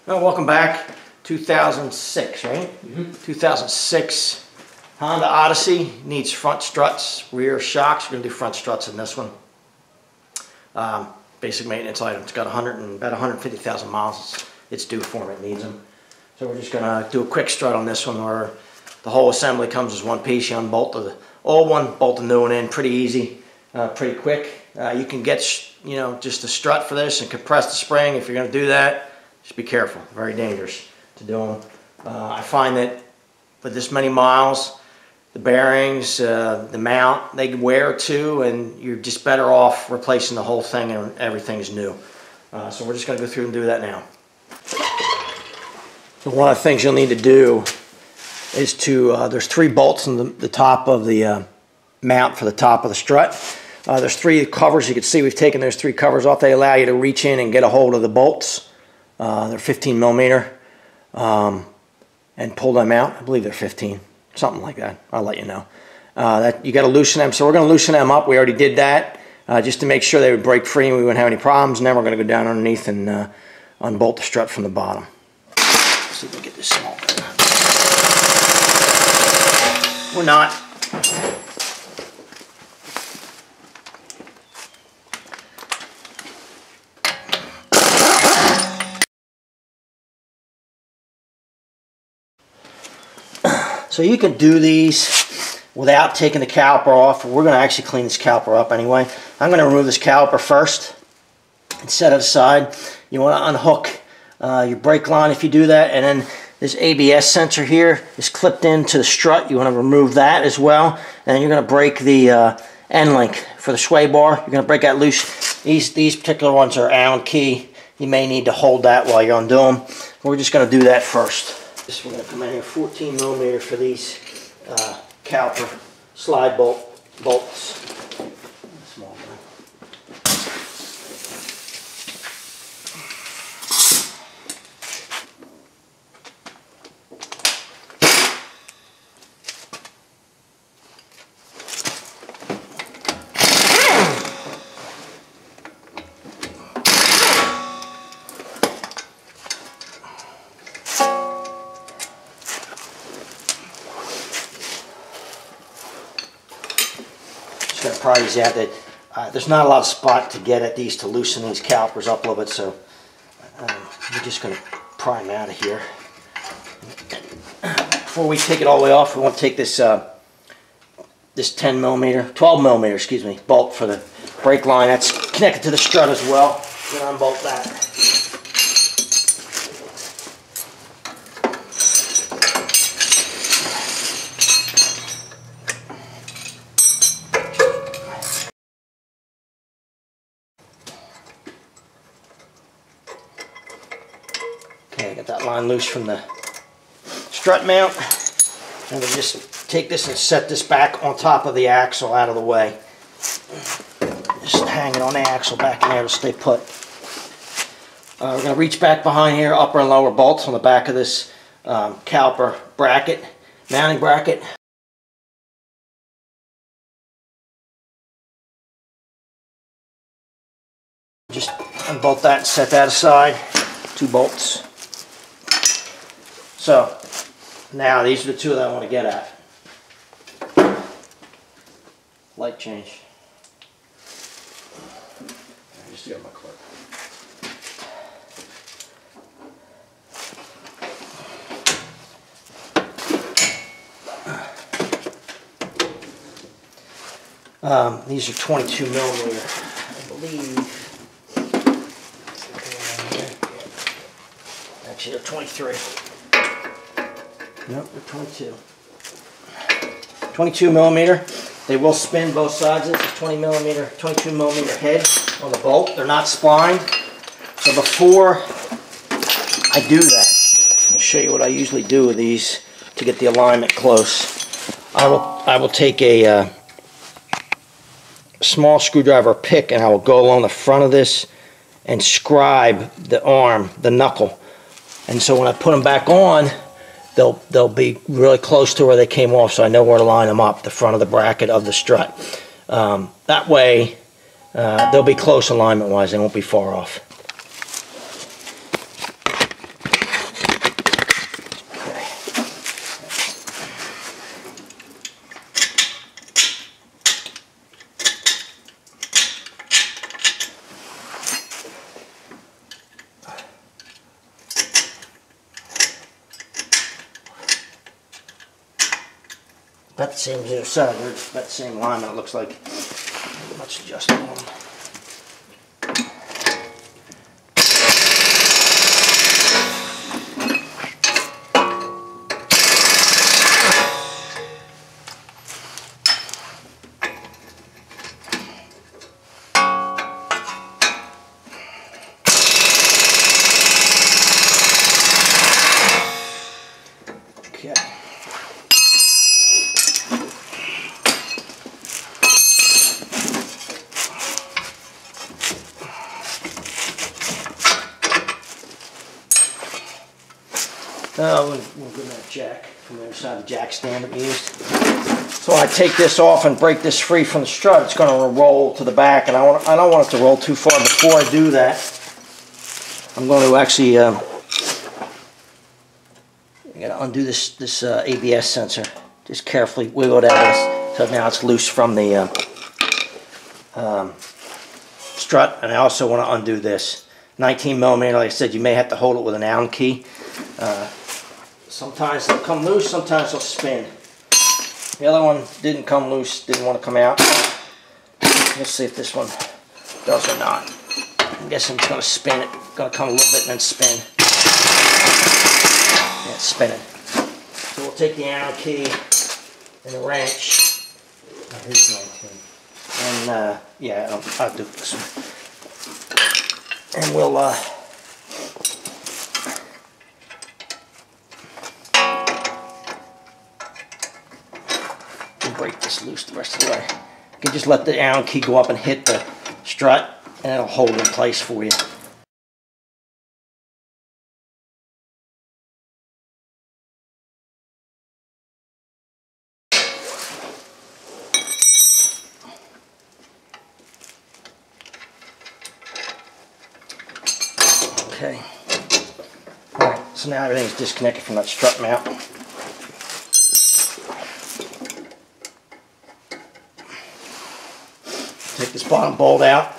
Well, welcome back. 2006, right? 2006 Honda Odyssey needs front struts, rear shocks. We're going to do front struts in this one. Basic maintenance item. It's got about 150,000 miles. It's due for it. It needs them. So we're just going to do a quick strut on this one, where the whole assembly comes as one piece. You unbolt the old one, bolt the new one in. Pretty easy, pretty quick. You can get just a strut for this and compress the spring. If you're going to do that, just be careful. Very dangerous to do them. I find that with this many miles, the bearings, the mount, they wear too, and you're just better off replacing the whole thing and everything is new. So we're just going to go through and do that now. So one of the things you'll need to do is there's 3 bolts in the top of the mount for the top of the strut. There's 3 covers. You can see we've taken those 3 covers off. They allow you to reach in and get a hold of the bolts. They're 15 millimeter, and pull them out. I believe they're 15, something like that. I'll let you know. That you got to loosen them. So we're going to loosen them up. We already did that just to make sure they would break free and we wouldn't have any problems. Now we're going to go down underneath and unbolt the strut from the bottom. Let's see if we can get this small. We're not. So you can do these without taking the caliper off. We're going to actually clean this caliper up anyway. I'm going to remove this caliper first and set it aside. You want to unhook your brake line if you do that, and then this ABS sensor here is clipped into the strut. You want to remove that as well, and then you're going to break the end link for the sway bar. You're going to break that loose. These particular ones are Allen key. You may need to hold that while you're undoing them. We're just going to do that first. We're going to come in here 14 millimeter for these caliper slide bolts. Small one. Going to pry these out. There's not a lot of spot to get at these to loosen these calipers up a little bit, so we're just going to pry them out of here. Before we take it all the way off, we want to take this 12 millimeter, excuse me, bolt for the brake line. That's connected to the strut as well. We're going to unbolt that. Okay, get that line loose from the strut mount, and we just take this and set this back on top of the axle out of the way. Just hang it on the axle back in there to stay put. We're going to reach back behind here, upper and lower bolts on the back of this caliper bracket, mounting bracket. Just unbolt that and set that aside. 2 bolts. So now these are the 2 that I want to get at. Light change. I just got my clip. These are 22 millimeter, I believe. Actually, they're 23. Nope, they're 22. 22 millimeter. They will spin both sides. This is 22 millimeter head on the bolt. They're not splined. So before I do that, I'll show you what I usually do with these to get the alignment close. I will take a small screwdriver pick, and I will go along the front of this and scribe the arm, the knuckle. And so when I put them back on, they'll be really close to where they came off, so I know where to line them up, the front of the bracket of the strut. That way, they'll be close alignment-wise. They won't be far off. about the same as the other side. They're about the same alignment, it looks like. Not much adjustment on them. We'll give that jack from the other side of the jack stand that we used. So when I take this off and break this free from the strut, it's going to roll to the back, and I don't want it to roll too far. Before I do that, I'm going to actually I got to undo this ABS sensor. Just carefully wiggle it out so now it's loose from the strut, and I also want to undo this 19 millimeter. Like I said, you may have to hold it with an Allen key. Sometimes they'll come loose, sometimes they'll spin. The other one didn't come loose, didn't want to come out. Let's see if this one does or not. I'm guessing it's going to spin it. It's going to come a little bit and then spin. Yeah, it's spinning. So we'll take the Allen key and the wrench. Oh, here's the 19. And yeah, I'll do this one. And we'll break this loose the rest of the way. You can just let the Allen key go up and hit the strut, and it'll hold it in place for you. Okay. Alright, so now everything's disconnected from that strut mount. Take this bottom bolt out.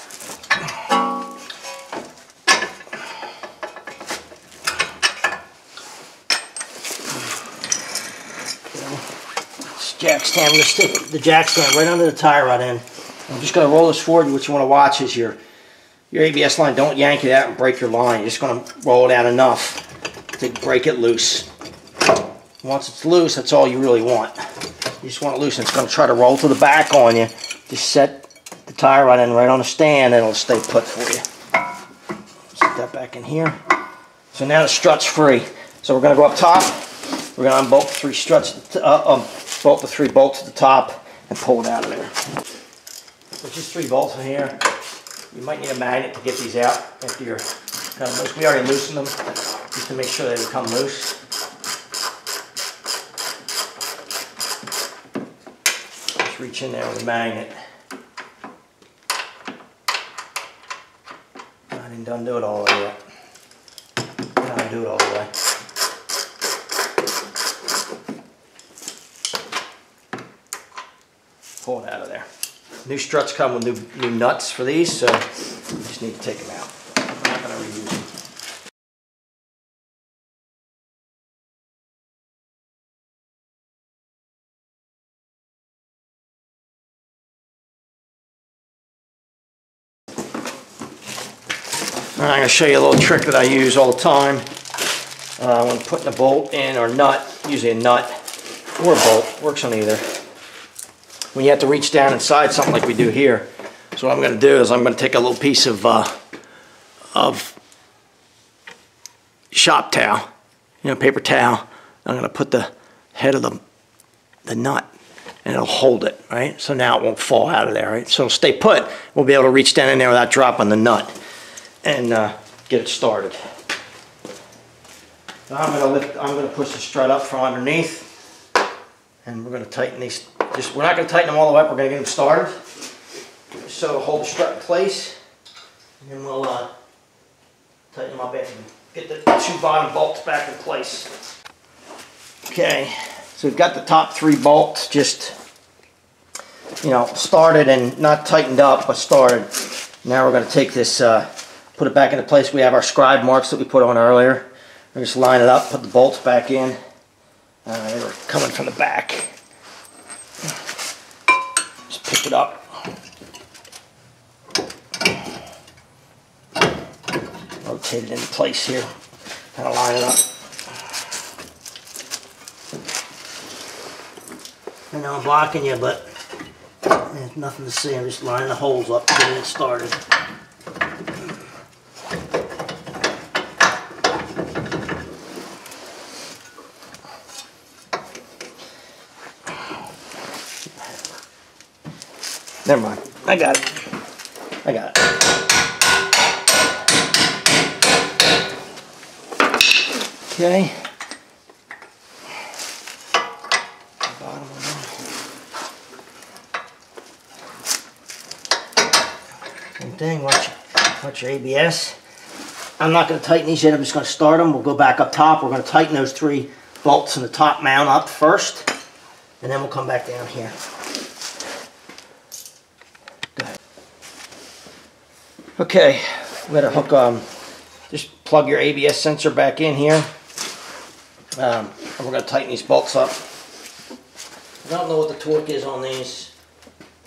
This jack stand, we're going to stick the jack stand right under the tie rod end. I'm just going to roll this forward. What you want to watch is your ABS line. Don't yank it out and break your line. You're just going to roll it out enough to break it loose. Once it's loose, that's all you really want. You just want it loose, and it's going to try to roll to the back on you. Just set the tie rod end right on the stand, and it'll stay put for you. Set that back in here. So now the strut's free. So we're going to go up top. We're going to unbolt the three struts, bolt the three bolts at the top, and pull it out of there. There's just 3 bolts in here. You might need a magnet to get these out after you're kind of loose. We already loosened them just to make sure they come loose. Just reach in there with a magnet. I didn't undo it all the way yet. Now I do it all the way. Pull it out of there. New struts come with new nuts for these, so you just need to take them out. I'm not going to reuse them. I'm going to show you a little trick that I use all the time when putting a bolt in or nut. Usually a nut or a bolt, works on either. When you have to reach down inside something like we do here. So what I'm going to do is I'm going to take a little piece of shop towel, paper towel. I'm going to put the head of the nut, and it'll hold it, right? So now it won't fall out of there, right? So it'll stay put. We'll be able to reach down in there without dropping the nut and get it started. Now I'm going to push the strut up from underneath, and we're going to tighten these. We're not going to tighten them all the way up. We're going to get them started. So it'll hold the strut in place, and then we'll tighten them up after we get the 2 bottom bolts back in place. Okay, so we've got the top 3 bolts just, started and not tightened up, but started. Now we're going to take this, put it back into place. We have our scribe marks that we put on earlier. We're just line it up, put the bolts back in. They were coming from the back. pick it up. Rotate it into place here. Kind of line it up. I know I'm blocking you, but there's nothing to see. I'm just lining the holes up to get it started. Never mind. I got it. I got it. Okay. Bottom one. Same thing. Watch your ABS. I'm not going to tighten these yet. I'm just going to start them. We'll go back up top. We're going to tighten those 3 bolts in the top mount up first, and then we'll come back down here. Okay, we got to hook, just plug your ABS sensor back in here. And we're going to tighten these bolts up. I don't know what the torque is on these.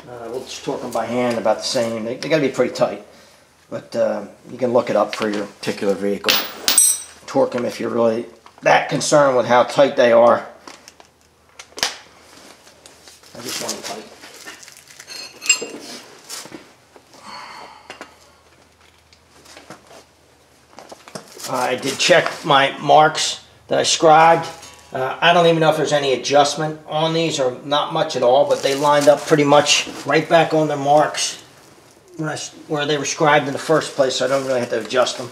We'll just torque them by hand about the same. They got to be pretty tight. But you can look it up for your particular vehicle. Torque them if you're really that concerned with how tight they are. I just want them tight. I did check my marks that I scribed. I don't even know if there's any adjustment on these, or not much at all, but they lined up pretty much right back on their marks where they were scribed in the first place, so I don't really have to adjust them.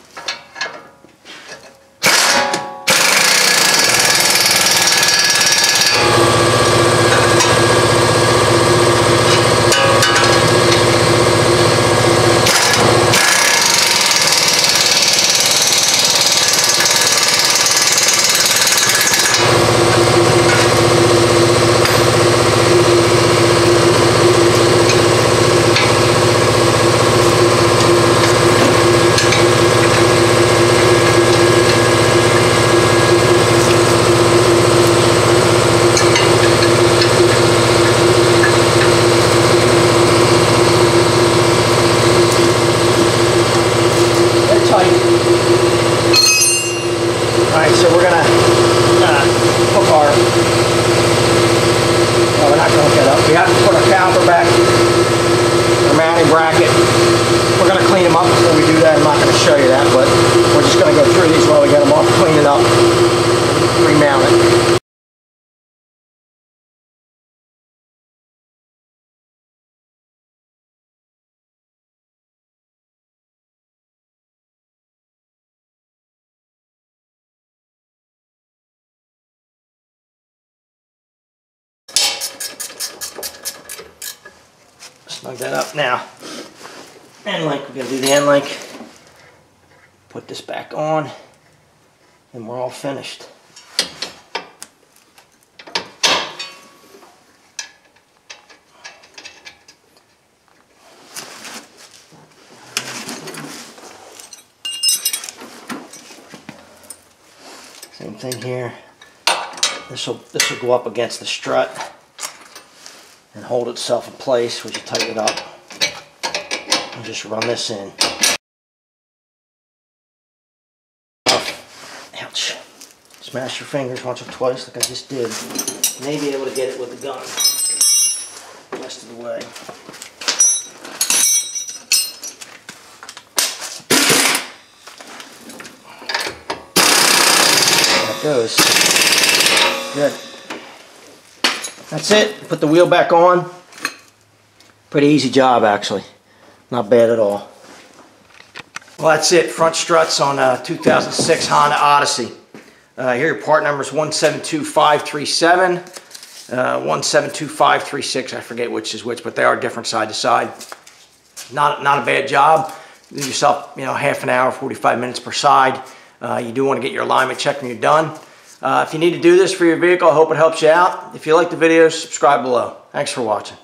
Snug that up now. End link, we're going to do the end link. Put this back on, and we're all finished. Same thing here. This will go up against the strut and hold itself in place. We just tighten it up and just run this in. Ouch. Smash your fingers once or twice like I just did. You may be able to get it with the gun the rest of the way. There it goes. Good. That's it. Put the wheel back on. Pretty easy job, actually. Not bad at all. Well, that's it. Front struts on 2006 Honda Odyssey. Here your part number is 172537, 172536. I forget which is which, but they are different side to side. Not a bad job. Give yourself, half an hour, 45 minutes per side. You do want to get your alignment checked when you're done. If you need to do this for your vehicle, I hope it helps you out. If you like the video, subscribe below. Thanks for watching.